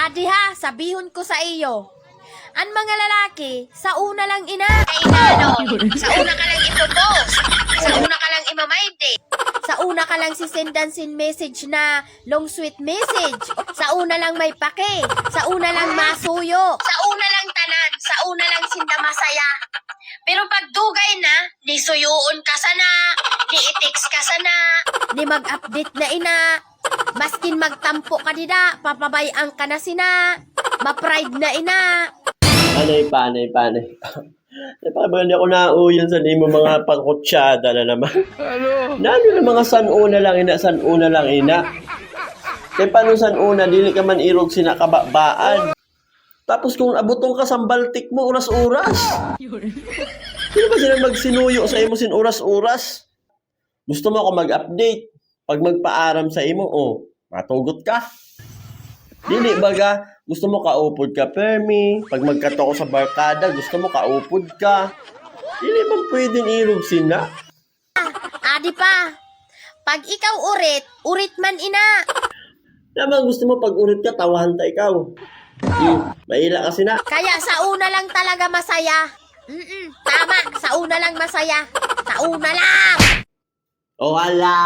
Adi ha, sabihon ko sa iyo. Ang mga lalaki, sa una lang ina. Sa una ka lang ipopost. Sa una ka lang imamayde. Sa una ka lang sisendan sin message na long sweet message. Sa una lang may pake. Sa una lang masuyo. Sa una lang tanan. Sa una lang sinda masaya. Pero pag dugay na, di suyuon ka sana, di i-text ka sana, di mag-update na ina. Maskin magtampo ka dida, papabayang ka na sina. Ma-pride na ina. Panay. Hindi ako nauyan sa di mo mga pangkutsyada na naman. Nano na mga sanuna lang ina. Kaya paano sanuna, dili ka man irog sinakababaan. Tapos kung abutong ka sa baltik mo, oras-oras. Sino ba sila magsinuyo sa imo sin oras-oras? Gusto mo ako mag-update. Pag magpaaram sa imo, matugot ka. Dili baga, gusto mo kaupod ka, Permi. Pag magkatoko sa barkada, gusto mo kaupod ka. Dili bang pwedeng irog sina? Adi pa, pag ikaw urit man ina. Naman gusto mo pag urit ka, tawahan ta ikaw. Mahila kasi na. Kaya sa una lang talaga masaya. Tama, sa una lang masaya. Sa una lang. Oh, hala!